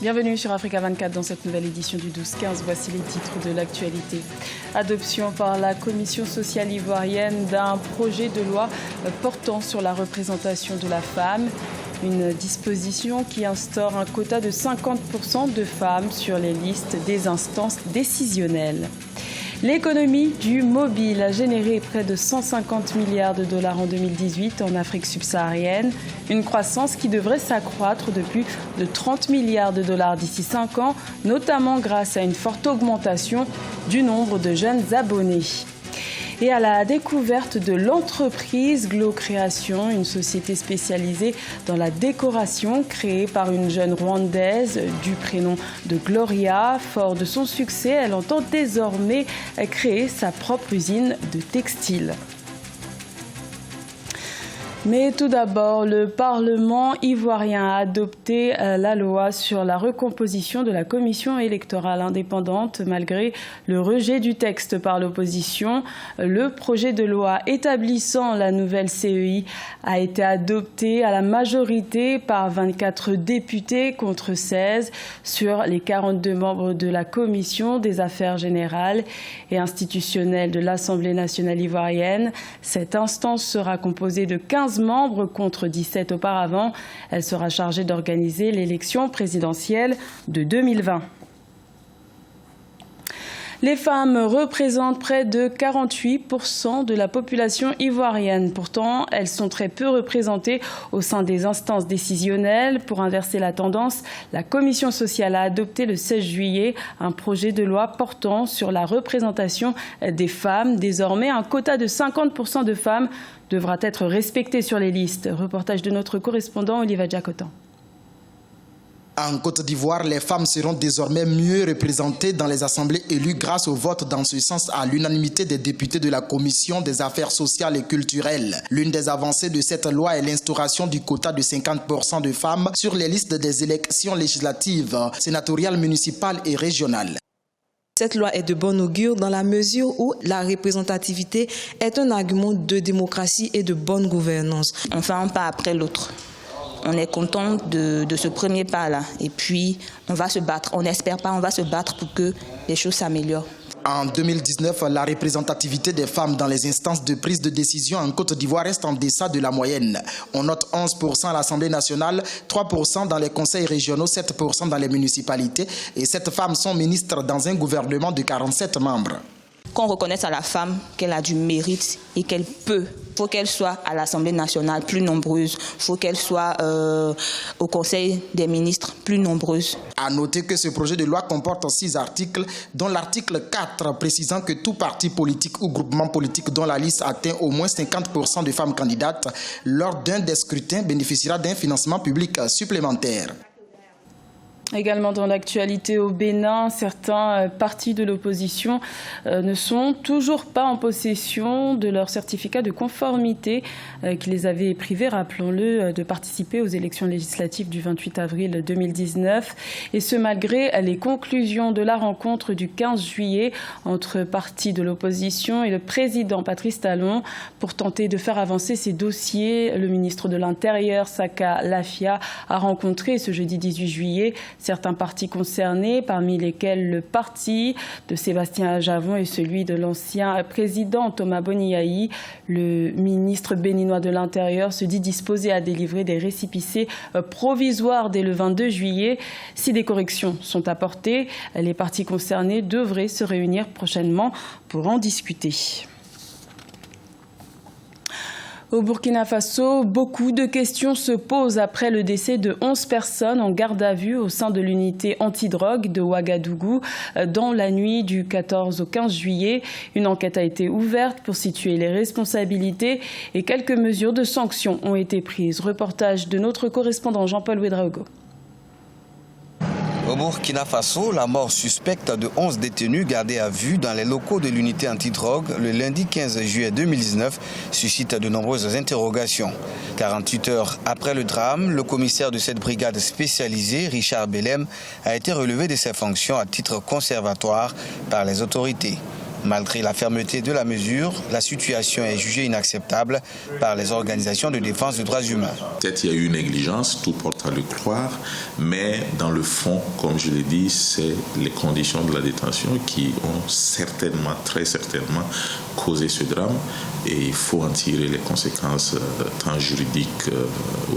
Bienvenue sur Africa 24 dans cette nouvelle édition du 12-15. Voici les titres de l'actualité. Adoption par la Commission sociale ivoirienne d'un projet de loi portant sur la représentation de la femme. Une disposition qui instaure un quota de 50% de femmes sur les listes des instances décisionnelles. L'économie du mobile a généré près de 150 milliards de dollars en 2018 en Afrique subsaharienne, une croissance qui devrait s'accroître de plus de 30 milliards de dollars d'ici 5 ans, notamment grâce à une forte augmentation du nombre de jeunes abonnés. Et à la découverte de l'entreprise Glow Création, une société spécialisée dans la décoration créée par une jeune Rwandaise du prénom de Gloria. Fort de son succès, elle entend désormais créer sa propre usine de textile. Mais tout d'abord, le Parlement ivoirien a adopté la loi sur la recomposition de la commission électorale indépendante malgré le rejet du texte par l'opposition. Le projet de loi établissant la nouvelle CEI a été adopté à la majorité par 24 députés contre 16 sur les 42 membres de la commission des affaires générales et institutionnelles de l'Assemblée nationale ivoirienne. Cette instance sera composée de 15 membres contre 17 auparavant. Elle sera chargée d'organiser l'élection présidentielle de 2020. Les femmes représentent près de 48% de la population ivoirienne. Pourtant, elles sont très peu représentées au sein des instances décisionnelles. Pour inverser la tendance, la Commission sociale a adopté le 16 juillet un projet de loi portant sur la représentation des femmes. Désormais, un quota de 50% de femmes devra être respecté sur les listes. Reportage de notre correspondant Olivier Jacotan. En Côte d'Ivoire, les femmes seront désormais mieux représentées dans les assemblées élues grâce au vote dans ce sens à l'unanimité des députés de la Commission des affaires sociales et culturelles. L'une des avancées de cette loi est l'instauration du quota de 50% de femmes sur les listes des élections législatives, sénatoriales, municipales et régionales. Cette loi est de bon augure dans la mesure où la représentativité est un argument de démocratie et de bonne gouvernance. On fait un pas après l'autre. On est content de ce premier pas-là. Et puis, on va se battre. On n'espère pas, on va se battre pour que les choses s'améliorent. En 2019, la représentativité des femmes dans les instances de prise de décision en Côte d'Ivoire reste en deçà de la moyenne. On note 11% à l'Assemblée nationale, 3% dans les conseils régionaux, 7% dans les municipalités. Et 7 femmes sont ministres dans un gouvernement de 47 membres. Qu'on reconnaisse à la femme qu'elle a du mérite et qu'elle peut. Il faut qu'elle soit à l'Assemblée nationale plus nombreuse. Il faut qu'elle soit au Conseil des ministres plus nombreuse. À noter que ce projet de loi comporte 6 articles, dont l'article 4 précisant que tout parti politique ou groupement politique dont la liste atteint au moins 50% de femmes candidates lors d'un des scrutins bénéficiera d'un financement public supplémentaire. Également dans l'actualité au Bénin, certains partis de l'opposition ne sont toujours pas en possession de leur certificat de conformité qui les avait privés, rappelons-le, de participer aux élections législatives du 28 avril 2019. Et ce malgré les conclusions de la rencontre du 15 juillet entre partis de l'opposition et le président Patrice Talon pour tenter de faire avancer ces dossiers. Le ministre de l'Intérieur, Saka Lafia, a rencontré ce jeudi 18 juillet certains partis concernés, parmi lesquels le parti de Sébastien Ajavon et celui de l'ancien président Thomas Boniaï. Le ministre béninois de l'Intérieur se dit disposé à délivrer des récépissés provisoires dès le 22 juillet. Si des corrections sont apportées, les partis concernés devraient se réunir prochainement pour en discuter. Au Burkina Faso, beaucoup de questions se posent après le décès de 11 personnes en garde à vue au sein de l'unité antidrogue de Ouagadougou dans la nuit du 14 au 15 juillet. Une enquête a été ouverte pour situer les responsabilités et quelques mesures de sanctions ont été prises. Reportage de notre correspondant Jean-Paul Ouedraogo. Au Burkina Faso, la mort suspecte de 11 détenus gardés à vue dans les locaux de l'unité antidrogue le lundi 15 juillet 2019 suscite de nombreuses interrogations. 48 heures après le drame, le commissaire de cette brigade spécialisée, Richard Bellem, a été relevé de ses fonctions à titre conservatoire par les autorités. Malgré la fermeté de la mesure, la situation est jugée inacceptable par les organisations de défense des droits humains. Peut-être il y a eu une négligence, tout porte à le croire, mais dans le fond, comme je l'ai dit, c'est les conditions de la détention qui ont certainement, très certainement, causé ce drame et il faut en tirer les conséquences tant juridiques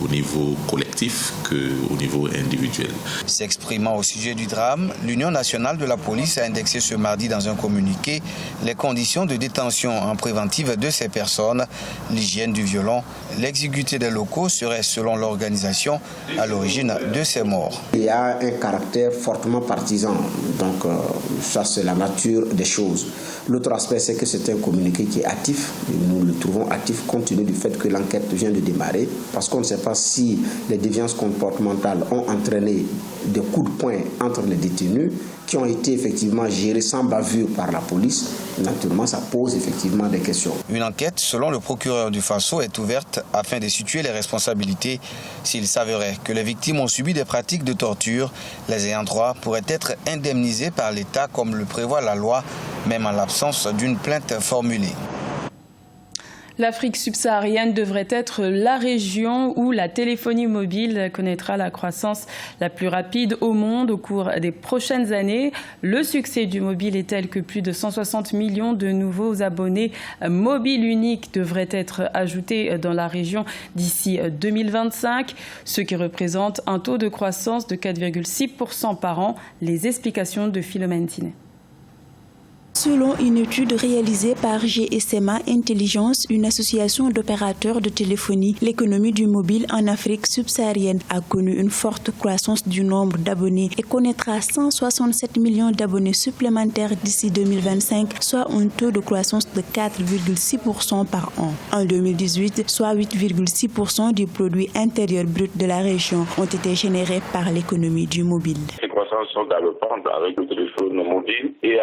au niveau collectif qu'au niveau individuel. S'exprimant au sujet du drame, l'Union nationale de la police a indexé ce mardi dans un communiqué les conditions de détention en préventive de ces personnes, l'hygiène du violon, l'exiguïté des locaux serait selon l'organisation à l'origine de ces morts. Il y a un caractère fortement partisan, donc ça c'est la nature des choses. L'autre aspect c'est que c'est un communiqué qui est actif, nous le trouvons actif compte tenu du fait que l'enquête vient de démarrer, parce qu'on ne sait pas si les déviances comportementales ont entraîné des coups de poing entre les détenus qui ont été effectivement gérés sans bavure par la police. Naturellement, ça pose effectivement des questions. Une enquête, selon le procureur du Faso, est ouverte afin de situer les responsabilités. S'il s'avérait que les victimes ont subi des pratiques de torture, les ayants droit pourraient être indemnisés par l'État comme le prévoit la loi, même en l'absence d'une plainte formulée. L'Afrique subsaharienne devrait être la région où la téléphonie mobile connaîtra la croissance la plus rapide au monde au cours des prochaines années. Le succès du mobile est tel que plus de 160 millions de nouveaux abonnés mobiles uniques devraient être ajoutés dans la région d'ici 2025, ce qui représente un taux de croissance de 4,6% par an. Les explications de Philomène Tinet. Selon une étude réalisée par GSMA Intelligence, une association d'opérateurs de téléphonie, l'économie du mobile en Afrique subsaharienne a connu une forte croissance du nombre d'abonnés et connaîtra 167 millions d'abonnés supplémentaires d'ici 2025, soit un taux de croissance de 4,6% par an. En 2018, soit 8,6% du produit intérieur brut de la région ont été générés par l'économie du mobile. Les croissances sont galopantes avec le téléphone mobile et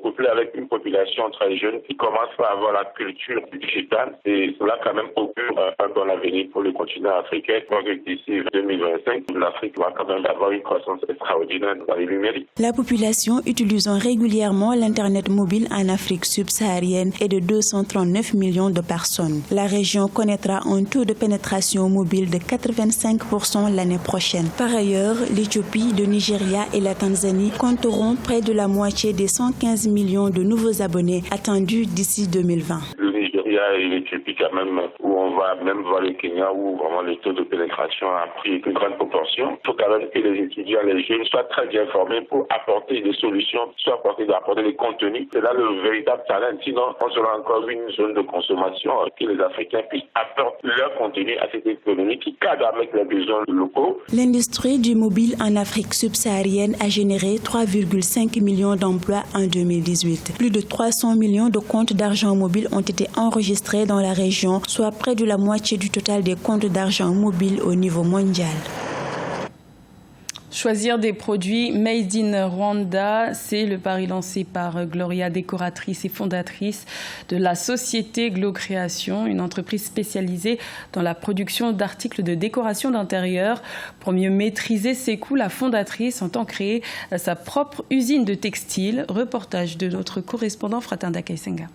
couplé avec une population très jeune qui commence à avoir la culture digitale. Et cela quand même augure un bon avenir pour le continent africain. Donc d'ici 2025, l'Afrique va quand même avoir une croissance extraordinaire dans les numériques. La population utilisant régulièrement l'Internet mobile en Afrique subsaharienne est de 239 millions de personnes. La région connaîtra un taux de pénétration mobile de 85% l'année prochaine. Par ailleurs, l'Éthiopie, le Nigeria et la Tanzanie compteront près de la moitié des 115 millions de nouveaux abonnés attendus d'ici 2020. Le Nigeria et l'Éthiopie quand même, où on va même voir le Kenya, où vraiment le taux de pénétration a pris une grande proportion. Il faut quand même que les étudiants, les jeunes soient très bien formés pour apporter des solutions, soit apporter des contenus. C'est là le véritable talent. Sinon, on sera encore une zone de consommation que les Africains puissent apporter leur contenu à cette économie qui cadre avec les besoins locaux. L'industrie du mobile en Afrique subsaharienne a généré 3,5 millions d'emplois en 2018. Plus de 300 millions de comptes d'argent mobile ont été enregistrés dans la région, soit près de la moitié du total des comptes d'argent mobile au niveau mondial. Choisir des produits made in Rwanda, c'est le pari lancé par Gloria, décoratrice et fondatrice de la société Glo Création, une entreprise spécialisée dans la production d'articles de décoration d'intérieur. Pour mieux maîtriser ses coûts, la fondatrice entend créer sa propre usine de textile. Reportage de notre correspondant Fratinda Kaisenga.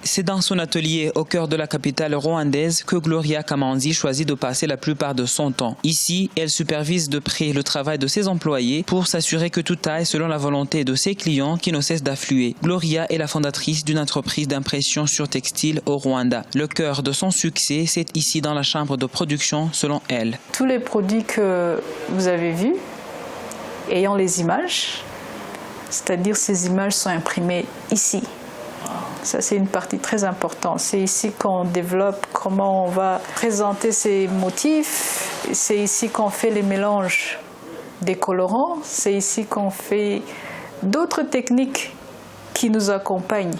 C'est dans son atelier au cœur de la capitale rwandaise que Gloria Kamanzi choisit de passer la plupart de son temps. Ici, elle supervise de près le travail de ses employés pour s'assurer que tout aille selon la volonté de ses clients qui ne cessent d'affluer. Gloria est la fondatrice d'une entreprise d'impression sur textile au Rwanda. Le cœur de son succès, c'est ici dans la chambre de production, selon elle. Tous les produits que vous avez vus, ayant les images, c'est-à-dire ces images sont imprimées ici. Ça, c'est une partie très importante. C'est ici qu'on développe comment on va présenter ces motifs. C'est ici qu'on fait les mélanges des colorants. C'est ici qu'on fait d'autres techniques qui nous accompagnent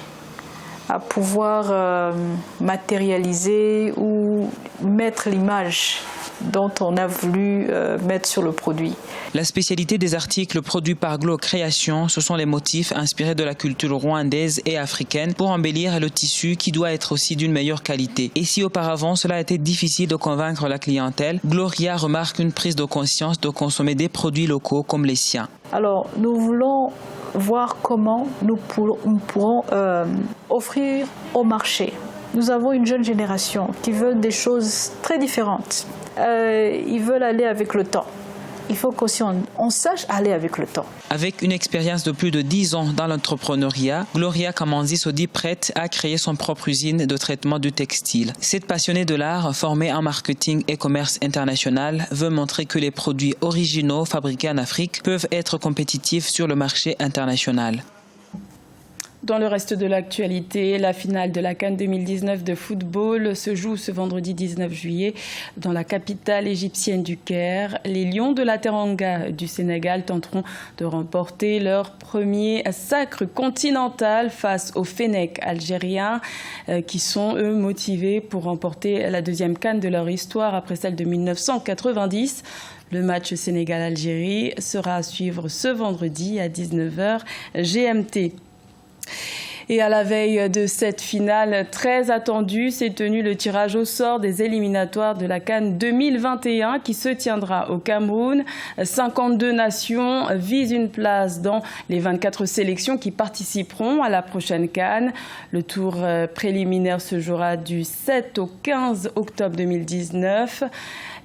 à pouvoir matérialiser ou mettre l'image dont on a voulu mettre sur le produit. La spécialité des articles produits par Glo Création, ce sont les motifs inspirés de la culture rwandaise et africaine pour embellir le tissu qui doit être aussi d'une meilleure qualité. Et si auparavant cela a été difficile de convaincre la clientèle, Gloria remarque une prise de conscience de consommer des produits locaux comme les siens. Alors nous voulons voir comment nous pourrons offrir au marché. Nous avons une jeune génération qui veut des choses très différentes. Ils veulent aller avec le temps. Il faut qu'aussi on sache aller avec le temps. Avec une expérience de plus de 10 ans dans l'entrepreneuriat, Gloria Kamanzi se dit prête à créer son propre usine de traitement du textile. Cette passionnée de l'art, formée en marketing et commerce international, veut montrer que les produits originaux fabriqués en Afrique peuvent être compétitifs sur le marché international. Dans le reste de l'actualité, la finale de la CAN 2019 de football se joue ce vendredi 19 juillet dans la capitale égyptienne du Caire. Les Lions de la Teranga du Sénégal tenteront de remporter leur premier sacre continental face aux Fennecs algériens qui sont, eux, motivés pour remporter la deuxième CAN de leur histoire après celle de 1990. Le match Sénégal-Algérie sera à suivre ce vendredi à 19h GMT. Et à la veille de cette finale très attendue, s'est tenu le tirage au sort des éliminatoires de la CAN 2021 qui se tiendra au Cameroun. 52 nations visent une place dans les 24 sélections qui participeront à la prochaine CAN. Le tour préliminaire se jouera du 7 au 15 octobre 2019.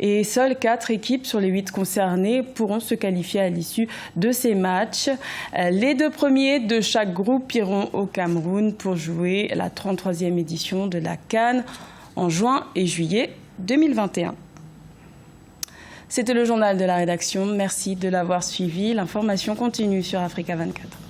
Et seules 4 équipes sur les 8 concernées pourront se qualifier à l'issue de ces matchs. Les 2 premiers de chaque groupe iront au Cameroun pour jouer la 33e édition de la CAN en juin et juillet 2021. C'était le journal de la rédaction. Merci de l'avoir suivi. L'information continue sur Africa 24.